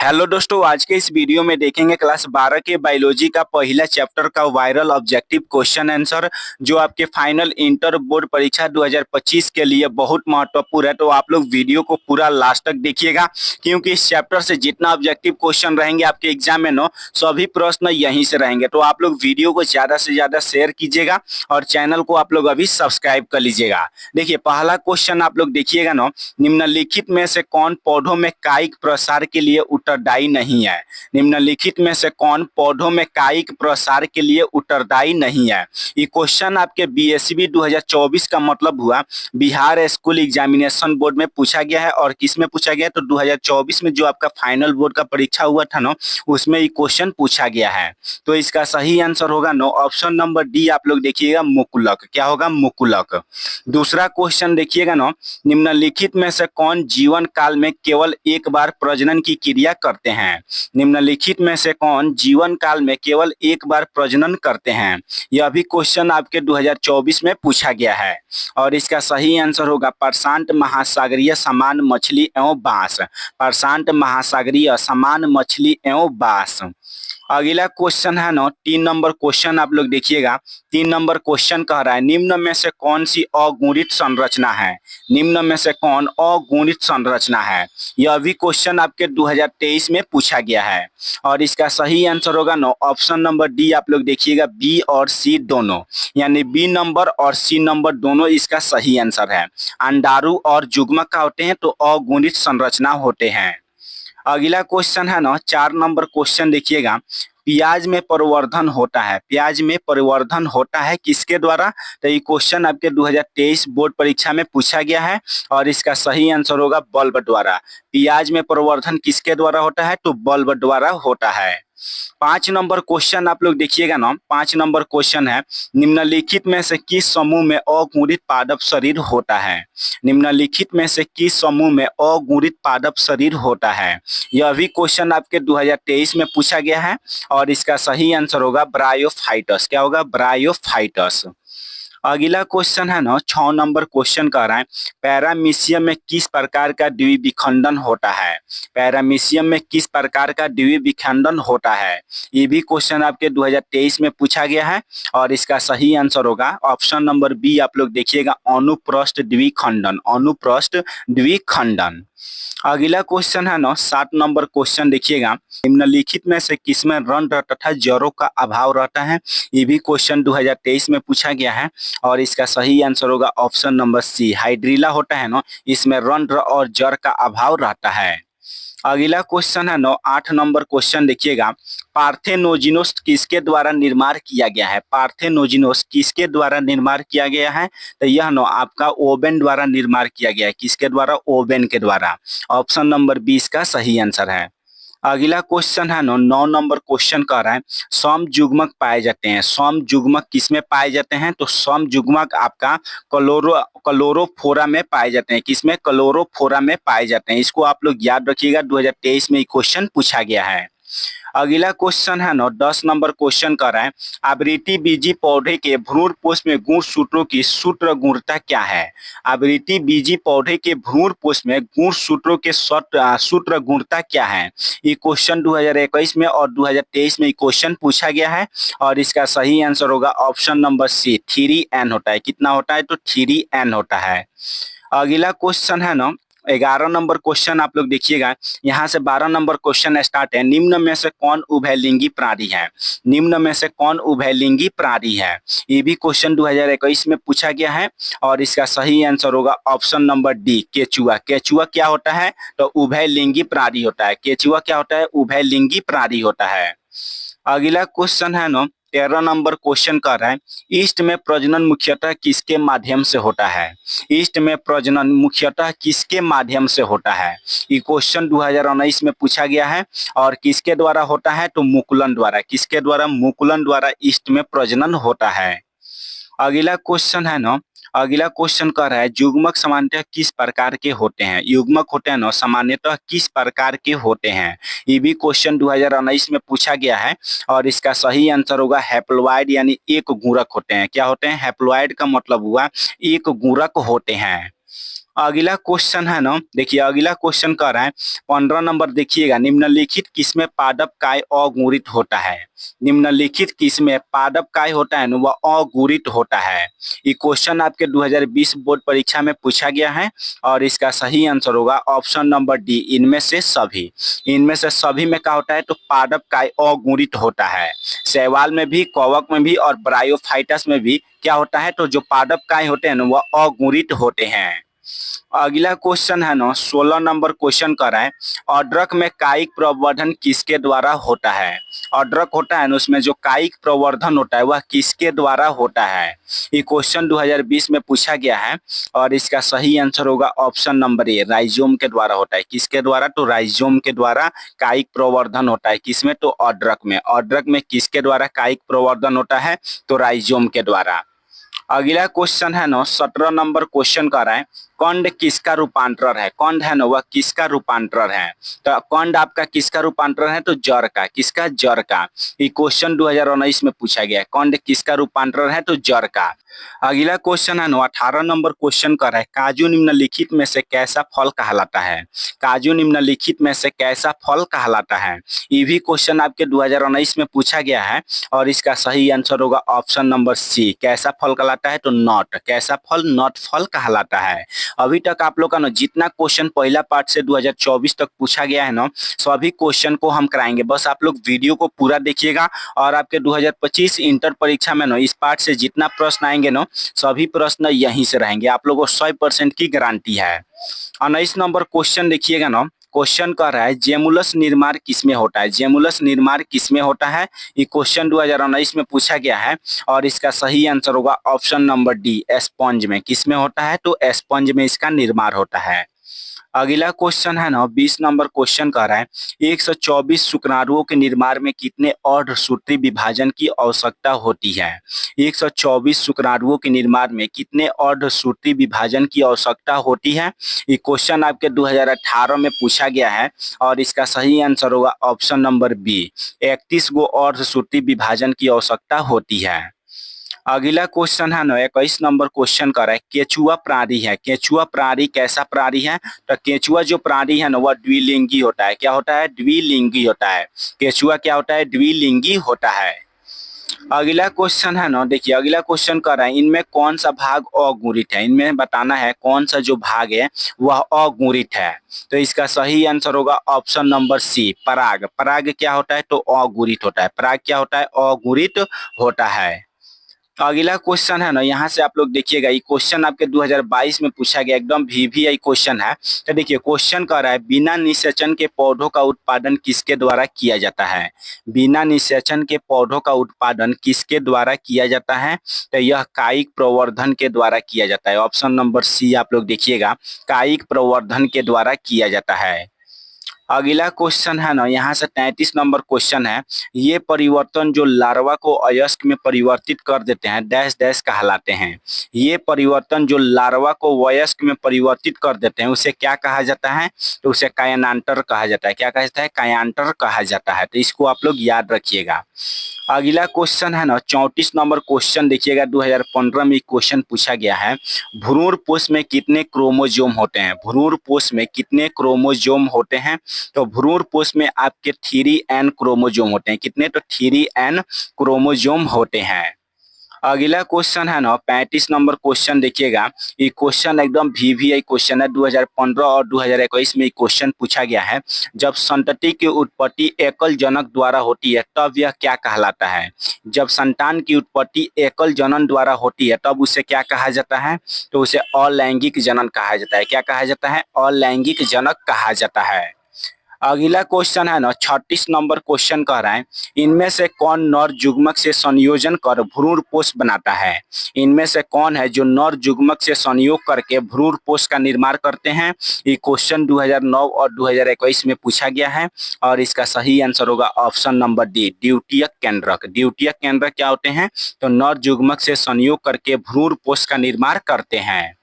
Hello दोस्तों, आज के इस वीडियो में देखेंगे क्लास 12 के बायोलॉजी का पहला चैप्टर का वायरल ऑब्जेक्टिव क्वेश्चन आंसर जो आपके फाइनल इंटर बोर्ड परीक्षा 2025 के लिए बहुत महत्वपूर्ण है। तो आप लोग वीडियो को पूरा लास्ट तक देखिएगा, क्योंकि इस चैप्टर से जितना ऑब्जेक्टिव क्वेश्चन रहेंगे आपके एग्जाम में सभी प्रश्न यहीं से रहेंगे। तो आप लोग वीडियो को ज्यादा से ज्यादा शेयर कीजिएगा और चैनल को आप लोग अभी सब्सक्राइब कर लीजिएगा। देखिए, पहला क्वेश्चन आप लोग देखिएगा निम्नलिखित में से कौन पौधों में कायिक प्रसार के लिए उत्तरदायी नहीं है। निम्नलिखित में से कौन पौधों में कायिक प्रसार के लिए उत्तरदायी नहीं है। ये क्वेश्चन आपके बीएसबी 2024 का मतलब हुआ बिहार स्कूल एग्जामिनेशन बोर्ड में पूछा गया है। और किस में पूछा गया है तो 2024 में जो आपका फाइनल बोर्ड का परीक्षा हुआ था उसमें ये क्वेश्चन पूछा गया है। तो इसका सही आंसर होगा ऑप्शन नंबर डी। आप लोग देखिएगा मुकुलक। क्या होगा? मुकुलक। दूसरा क्वेश्चन देखिएगा निम्नलिखित में से कौन जीवन काल में केवल एक बार प्रजनन की क्रिया करते हैं। निम्नलिखित में से कौन जीवन काल में केवल एक बार प्रजनन करते हैं। यह भी क्वेश्चन आपके 2024 में पूछा गया है। और इसका सही आंसर होगा प्रशांत महासागरीय समान मछली एवं बांस। प्रशांत महासागरीय समान मछली एवं बांस। अगला क्वेश्चन है 3 नंबर क्वेश्चन आप लोग देखिएगा। 3 नंबर क्वेश्चन कह रहा है निम्न में से कौन सी अगुणित संरचना है। निम्न में से कौन अगुणित संरचना है। यह भी क्वेश्चन आपके 2023 में पूछा गया है। और इसका सही आंसर होगा ऑप्शन नंबर डी। आप लोग देखिएगा बी और सी दोनों, यानी बी नंबर और सी नंबर दोनों इसका सही आंसर है। अंडाणु और युग्मक का होते हैं तो अगुणित संरचना होते हैं। अगला क्वेश्चन है 4 नंबर क्वेश्चन देखिएगा। प्याज में परिवर्धन होता है। प्याज में परिवर्धन होता है किसके द्वारा। तो ये क्वेश्चन आपके 2023 बोर्ड परीक्षा में पूछा गया है। और इसका सही आंसर होगा बल्ब द्वारा। प्याज में परिवर्धन किसके द्वारा होता है तो बल्ब द्वारा होता है। 5 नंबर क्वेश्चन आप लोग देखिएगा 5 नंबर क्वेश्चन है निम्नलिखित में से किस समूह में अगुणित पादप शरीर होता है। निम्नलिखित में से किस समूह में अगुणित पादप शरीर होता है। यह भी क्वेश्चन आपके 2023 में पूछा गया है। और इसका सही आंसर होगा ब्रायोफाइटस। क्या होगा? ब्रायोफाइटस। अगला क्वेश्चन है 6 नंबर क्वेश्चन कह रहा है पैरामीशियम में किस प्रकार का द्विविखंडन होता है। पैरामीशियम में किस प्रकार का द्विविखंडन होता है। ये भी क्वेश्चन आपके 2023 में पूछा गया है। और इसका सही आंसर होगा ऑप्शन नंबर बी। आप लोग देखिएगा अनुप्रस्थ द्विखंडन। अनुप्रस्थ द्विखंडन। अगला क्वेश्चन है 7 नंबर क्वेश्चन देखिएगा निम्नलिखित में से किसमें रंध्र तथा जड़ों का अभाव रहता है। ये भी क्वेश्चन 2023 में पूछा गया है। और इसका सही आंसर होगा ऑप्शन नंबर सी। हाइड्रीला होता है इसमें रंध्र और जड़ का अभाव रहता है। अगला क्वेश्चन है 8 नंबर क्वेश्चन देखिएगा पार्थेनोजिनोस किसके द्वारा निर्माण किया गया है। पार्थेनोजिनोस किसके द्वारा निर्माण किया गया है तो यह आपका ओवेन द्वारा निर्माण किया गया है। किसके द्वारा? ओवेन के द्वारा। ऑप्शन नंबर 20 का सही आंसर है। अगला क्वेश्चन है 9 नंबर क्वेश्चन कह रहा है समयुग्मक पाए जाते हैं। समयुग्मक किसमें पाए जाते हैं तो समयुग्मक आपका क्लोरोफोरा में पाए जाते हैं। किसमें? क्लोरोफोरा में पाए जाते हैं। इसको आप लोग याद रखिएगा, 2023 में ये क्वेश्चन पूछा गया है। अगला क्वेश्चन है 10 नंबर क्वेश्चन कर रहा है आवृत्ति बीजी पौधे के भ्रूणपोष में गुणसूत्रों की सूत्र गुणता क्या है। आवृत्ति बीजी पौधे के भ्रूणपोष में गुणसूत्रों के सूत्र गुणता क्या है। ये क्वेश्चन 2021 में और 2023 में ये क्वेश्चन पूछा गया है। और इसका सही आंसर होगा ऑप्शन नंबर सी 3n होता है। कितना होता है तो 3n होता है। अगला क्वेश्चन है 11 नंबर क्वेश्चन आप लोग देखिएगा। यहाँ से 12 नंबर क्वेश्चन स्टार्ट है निम्न में से कौन उभयलिंगी प्राणी है। निम्न में से कौन उभयलिंगी प्राणी है। ये भी क्वेश्चन 2021 में पूछा गया है। और इसका सही आंसर होगा ऑप्शन नंबर डी केचुआ। केचुआ क्या होता है तो उभयलिंगी प्राणी होता है। केचुआ क्या होता है? उभयलिंगी प्राणी होता है। अगला क्वेश्चन है 13 नंबर क्वेश्चन कर रहा है ईस्ट में प्रजनन मुख्यतः किसके माध्यम से होता है। ईस्ट में प्रजनन मुख्यतः किसके माध्यम से होता है। ये क्वेश्चन 2019 में पूछा गया है। और किसके द्वारा होता है तो मुकुलन द्वारा। किसके द्वारा? मुकुलन द्वारा ईस्ट में प्रजनन होता है। अगला क्वेश्चन है अगला क्वेश्चन कह रहा है युग्मक सामान्यतः किस प्रकार के होते हैं। युग्मक होते हैं सामान्यतः किस प्रकार के होते हैं। ये भी क्वेश्चन 2019 में पूछा गया है। और इसका सही आंसर होगा हैप्लॉइड, यानी एक गुणक होते हैं। क्या होते हैं? हैप्लॉइड का मतलब हुआ एक गुणक होते हैं। अगला क्वेश्चन है ना, देखिए अगला क्वेश्चन कर रहा है 15 नंबर, देखिएगा निम्नलिखित किसमें पादप काय अगुणित होता है। निम्नलिखित किसमें पादप काय होता है ना, वह अगुणित होता है। ये क्वेश्चन आपके 2020 बोर्ड परीक्षा में पूछा गया है और इसका सही आंसर होगा ऑप्शन नंबर डी, इनमें से सभी। इनमें से सभी में क्या होता है तो पादप काय अगुणित होता है। शैवाल में भी, कवक में भी और ब्रायोफाइटस में भी क्या होता है तो जो पादप काय होते हैं ना वह अगुणित होते हैं। अगला क्वेश्चन है ना 16 नंबर क्वेश्चन कर रहा है अदरक में कायिक प्रवर्धन किसके द्वारा होता है। अदरक होता है ना, उसमें जो कायिक प्रवर्धन होता है वह किसके द्वारा होता है। ये क्वेश्चन 2020 में पूछा गया है और इसका सही आंसर होगा ऑप्शन नंबर ए, राइजोम के द्वारा होता है। किसके द्वारा तो राइजोम के द्वारा कायिक प्रवर्धन होता है। किसमें तो अदरक में। अदरक में किसके द्वारा कायिक प्रवर्धन होता है तो राइजोम के द्वारा। अगला क्वेश्चन है ना 17 नंबर क्वेश्चन कर रहा है कंड किसका रूपांतर है। कंड है ना वह किसका रूपांतर है। तो कंड आपका किसका रूपांतर है तो जड़ का। किसका, जड़ का। ये क्वेश्चन 2019 में पूछा गया है, कंड किसका रूपांतर है तो जड़ का। अगला क्वेश्चन है ना 18 नंबर क्वेश्चन कर रहा है काजू निम्नलिखित में से कैसा फल कहलाता है। काजू निम्नलिखित में से कैसा फल कहलाता है। ये भी क्वेश्चन आपके 2019 में पूछा गया है और इसका सही आंसर होगा ऑप्शन नंबर सी, कैसा फल कहलाता है तो नट। कैसा फल, नट फल कहलाता है। अभी तक आप लोग का ना जितना क्वेश्चन पहला पार्ट से 2024 तक पूछा गया है ना सभी क्वेश्चन को हम कराएंगे। बस आप लोग वीडियो को पूरा देखिएगा और आपके 2025 इंटर परीक्षा में ना इस पार्ट से जितना प्रश्न आएंगे ना सभी प्रश्न यहीं से रहेंगे। आप लोगों को 100% की गारंटी है। 19 नंबर क्वेश्चन देखिएगा ना, क्वेश्चन कह रहा है जेमुलस निर्माण किसमें होता है। जेमुलस निर्माण किसमें होता है। ये क्वेश्चन 2019 में पूछा गया है और इसका सही आंसर होगा ऑप्शन नंबर डी, स्पंज में। किसमें होता है तो स्पंज में इसका निर्माण होता है। अगला क्वेश्चन है ना 20 नंबर क्वेश्चन कह रहा है 124 शुक्राणुओं के निर्माण में कितने अर्धसूत्री विभाजन की आवश्यकता होती है। 124 शुक्राणुओं के निर्माण में कितने अर्धसूत्री विभाजन की आवश्यकता होती है। ये क्वेश्चन आपके 2018 में पूछा गया है और इसका सही आंसर होगा ऑप्शन नंबर बी, 31 गो अर्धसूत्री विभाजन की आवश्यकता होती है। अगला क्वेश्चन है ना 21 नंबर क्वेश्चन कर रहा है केचुआ प्राणी है। केचुआ प्राणी कैसा प्राणी है तो केचुआ जो प्राणी है ना वह द्विलिंगी होता है। क्या होता है, द्विलिंगी होता है। केचुआ क्या होता है, द्विलिंगी होता है। अगला क्वेश्चन है ना, देखिए अगला क्वेश्चन कर रहा है इनमें कौन सा भाग अगुणित है। इनमें बताना है कौन सा जो भाग है वह अगुणित है। तो इसका सही आंसर होगा ऑप्शन नंबर सी, पराग। पराग क्या होता है तो अगुणित होता है। पराग क्या होता है, अगुणित होता है। अगला क्वेश्चन है ना, यहाँ से आप लोग देखिएगा ये क्वेश्चन आपके 2022 में पूछा गया, एकदम वीवीआई क्वेश्चन है। तो देखिए क्वेश्चन कह रहा है बिना निषेचन के पौधों का उत्पादन किसके द्वारा किया जाता है। बिना निषेचन के पौधों का उत्पादन किसके द्वारा किया जाता है तो यह कायिक प्रवर्धन के द्वारा किया जाता है। ऑप्शन नंबर सी आप लोग देखिएगा, कायिक प्रवर्धन के द्वारा किया जाता है। अगला क्वेश्चन है ना, यहाँ से 33 नंबर क्वेश्चन है ये परिवर्तन जो लार्वा को अयस्क में परिवर्तित कर देते हैं डैश डैश कहलाते हैं। ये परिवर्तन जो लार्वा को वयस्क में परिवर्तित कर देते हैं उसे क्या कहा जाता है तो उसे कायनांटर कहा जाता है। क्या कहा जाता है, कायांटर कहा जाता है। तो इसको आप लोग याद रखिएगा। अगला क्वेश्चन है ना 34 नंबर क्वेश्चन देखिएगा 2015 में क्वेश्चन पूछा गया है भ्रूणपोष में कितने क्रोमोजोम होते हैं। भ्रूणपोष में कितने क्रोमोजोम होते हैं तो भ्रूणपोष में आपके 3n क्रोमोजोम होते हैं। कितने तो 3n क्रोमोजोम होते हैं। अगला क्वेश्चन है ना 35 नंबर क्वेश्चन देखिएगा ये क्वेश्चन एकदम वीवीआई क्वेश्चन है। 2015 और 2021 में क्वेश्चन पूछा गया है जब संतति की उत्पत्ति एकल जनक द्वारा होती है तब यह क्या कहलाता है। जब संतान की उत्पत्ति एकल जनन द्वारा होती है तब उसे क्या कहा जाता है तो उसे अलैंगिक जनन कहा जाता है। क्या कहा जाता है, अलैंगिक जनक कहा जाता है। अगला क्वेश्चन है ना 36 नंबर क्वेश्चन कह रहा है इनमें से कौन नर युग्मक से संयोजन कर भ्रूणपोष बनाता है। इनमें से कौन है जो नर युग्मक से संयोग करके भ्रूणपोष का निर्माण करते हैं। ये क्वेश्चन 2009 और 2021 में पूछा गया है और इसका सही आंसर होगा ऑप्शन नंबर डी, द्वितीयक केंद्रक। द्वितीयक केंद्रक क्या होते हैं तो नर युग्मक से संयोग करके भ्रूणपोष का निर्माण करते हैं।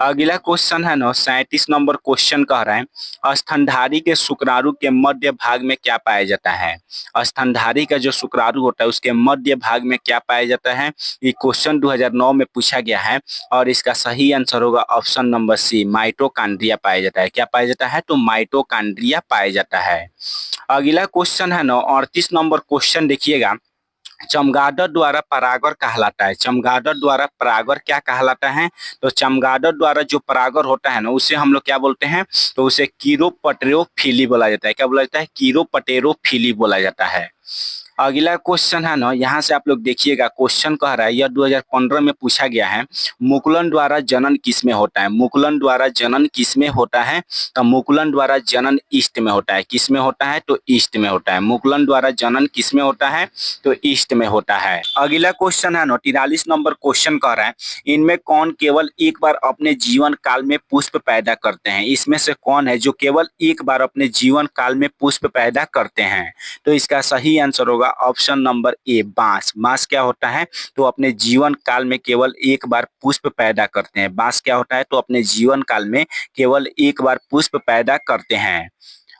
अगला क्वेश्चन है ना 37 नंबर क्वेश्चन कह रहा है स्तनधारी के शुक्राणु के मध्य भाग में क्या पाया जाता है। स्तनधारी का जो शुक्राणु होता है उसके मध्य भाग में क्या पाया जाता है। ये क्वेश्चन 2009 में पूछा गया है और इसका सही आंसर होगा ऑप्शन नंबर सी, माइटोकॉन्ड्रिया पाया जाता है। क्या पाया जाता है, तो माइटोकॉन्ड्रिया पाया जाता है। अगला क्वेश्चन है ना 38 नंबर क्वेश्चन देखिएगा, चमगादड़ द्वारा परागर कहलाता है। चमगादड़ द्वारा परागर क्या कहलाता है, तो चमगादड़ द्वारा जो परागर होता है ना उसे हम लोग क्या बोलते हैं, तो उसे कीरोपटेरोफिली बोला जाता है। क्या बोला जाता है, कीरोपटेरोफिली बोला जाता है। अगला क्वेश्चन है ना, यहाँ से आप लोग देखिएगा क्वेश्चन कह रहा है, यह 2015 में पूछा गया है, मुकुलन द्वारा जनन किसमें होता है। मुकुलन द्वारा जनन किसमें होता है, तो मुकुलन द्वारा जनन ईस्ट में होता है। किसमें होता है, तो ईस्ट में होता है। मुकुलन द्वारा जनन किसमें होता है, तो ईस्ट में होता है। अगला क्वेश्चन है ना 43 नंबर क्वेश्चन कह रहा है, इनमें कौन केवल एक बार अपने जीवन काल में पुष्प पैदा करते हैं। इसमें से कौन है जो केवल एक बार अपने जीवन काल में पुष्प पैदा करते हैं, तो इसका सही आंसर होगा ऑप्शन नंबर ए, बांस। बांस क्या होता है, तो अपने जीवन काल में केवल एक बार पुष्प पैदा करते हैं। बांस क्या होता है, तो अपने जीवन काल में केवल एक बार पुष्प पैदा करते हैं।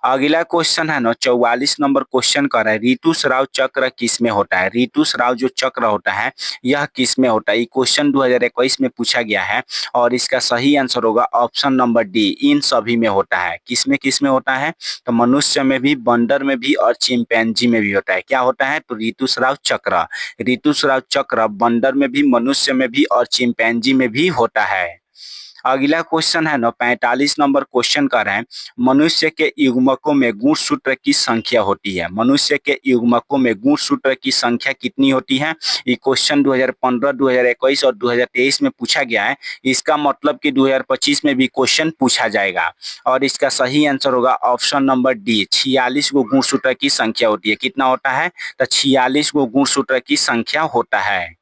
अगला क्वेश्चन है ना 44 नंबर क्वेश्चन कर रहा है, ऋतुस्राव चक्र किस में होता है। ऋतुस्राव जो चक्र होता है यह किस में होता है। ये क्वेश्चन 2021 में पूछा गया है और इसका सही आंसर होगा ऑप्शन नंबर डी, इन सभी में होता है। किस में होता है, तो मनुष्य में भी, बंदर में भी और चिंपैंजी में भी होता है। क्या होता है, तो ऋतुस्राव चक्र। ऋतुस्राव चक्र बंदर में भी, मनुष्य में भी और चिंपैंजी में भी होता है। अगला क्वेश्चन है ना 45 नंबर क्वेश्चन कर रहे हैं, मनुष्य के युग्मकों में गुणसूत्र की संख्या होती है। मनुष्य के युग्मकों में गुणसूत्र की संख्या कितनी होती है। ये क्वेश्चन 2015, 2021 और 2023 में पूछा गया है। इसका मतलब कि 2025 में भी क्वेश्चन पूछा जाएगा और इसका सही आंसर होगा ऑप्शन नंबर डी, 46 गो गुणसूत्र की संख्या होती है। कितना होता है, तो 46 गो गुणसूत्र की संख्या होता है।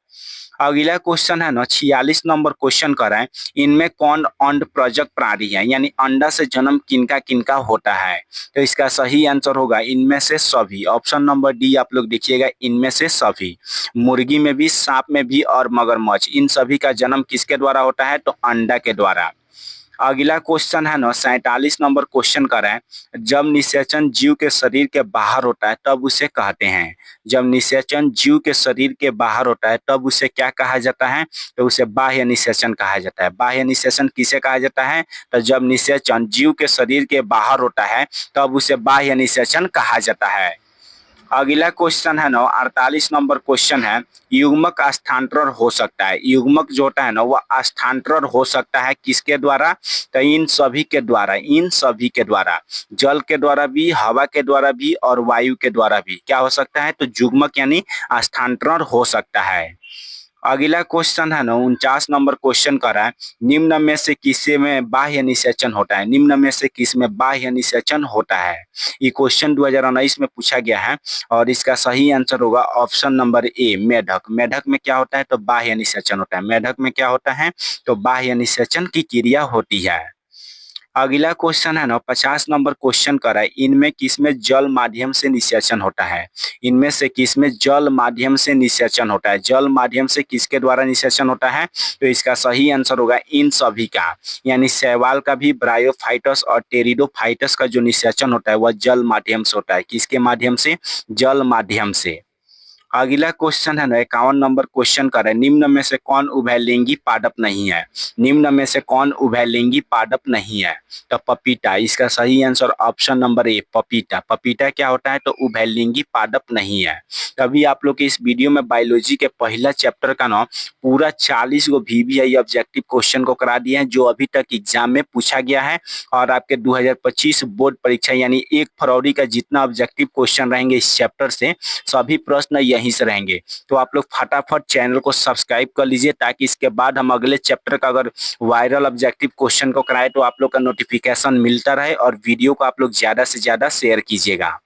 अगला क्वेश्चन है ना 46 नंबर क्वेश्चन कर रहा है, इनमें कौन अंड प्रजक प्राणी है, यानी अंडा से जन्म किनका किनका होता है। तो इसका सही आंसर होगा इनमें से सभी, ऑप्शन नंबर डी आप लोग देखिएगा, इनमें से सभी। मुर्गी में भी, सांप में भी और मगरमच्छ, इन सभी का जन्म किसके द्वारा होता है, तो अंडा के द्वारा। अगला क्वेश्चन है ना 47 नंबर क्वेश्चन कर रहा है, जब निषेचन जीव के शरीर के बाहर होता है तब उसे कहते हैं। जब निषेचन जीव के शरीर के बाहर होता है तब उसे क्या कहा जाता है, तो उसे बाह्य निषेचन कहा जाता है। बाह्य निषेचन किसे कहा जाता है, तो जब निषेचन जीव के शरीर के बाहर होता है तब उसे बाह्य निषेचन कहा जाता है। अगला क्वेश्चन है ना 48 नंबर क्वेश्चन है, युग्मक स्थानांतरण हो सकता है। युग्मक जो होता है ना वह स्थानांतरण हो सकता है किसके द्वारा, तो इन सभी के द्वारा। इन सभी के द्वारा, जल के द्वारा भी, हवा के द्वारा भी और वायु के द्वारा भी क्या हो सकता है, तो युग्मक यानी स्थानांतरण हो सकता है। अगला क्वेश्चन है ना 49 नंबर क्वेश्चन कर रहा है, निम्न में से किसे में बाह्य निषेचन होता है। निम्न में से किस में बाह्य निषेचन होता है। ये क्वेश्चन 2019 में पूछा गया है और इसका सही आंसर होगा ऑप्शन नंबर ए, मेढक। मेढक में क्या होता है, तो बाह्य निषेचन होता है। मेढक में क्या होता है, तो बाह्य निषेचन की क्रिया होती है। अगला क्वेश्चन है ना 50 नंबर क्वेश्चन कर रहा है, इनमें किसमें जल माध्यम से निषेचन होता है। इनमें से किसमें जल माध्यम से निषेचन होता है। जल माध्यम से किसके द्वारा निषेचन होता है, तो इसका सही आंसर होगा इन सभी का, यानी शैवाल का भी, ब्रायोफाइटस और टेरिडोफाइटस का जो निषेचन होता है वह जल माध्यम से होता है। किसके माध्यम से, जल माध्यम से। अगला क्वेश्चन है ना 51 नंबर क्वेश्चन कर रहे हैं, निम्न में से कौन उभयलिंगी पादप नहीं है। निम्न में से कौन उभयलिंगी पादप नहीं है, तो पपीता। इसका सही आंसर ऑप्शन नंबर ए, पपीता। पपीता क्या होता है, तो उभयलिंगी पादप नहीं है। तभी आप लोग के इस वीडियो में बायोलॉजी के पहला चैप्टर का ना पूरा 40 गो VVI ऑब्जेक्टिव क्वेश्चन को करा दिए हैं जो अभी तक एग्जाम में पूछा गया है और आपके 2025 बोर्ड परीक्षा यानी 1 फरवरी का जितना ऑब्जेक्टिव क्वेश्चन रहेंगे इस चैप्टर से सभी प्रश्न यहीं से रहेंगे। तो आप लोग फटाफट चैनल को सब्सक्राइब कर लीजिए ताकि इसके बाद हम अगले चैप्टर का अगर वायरल ऑब्जेक्टिव क्वेश्चन को कराए तो आप लोग का नोटिफिकेशन मिलता रहे और वीडियो को आप लोग ज्यादा से ज्यादा शेयर कीजिएगा।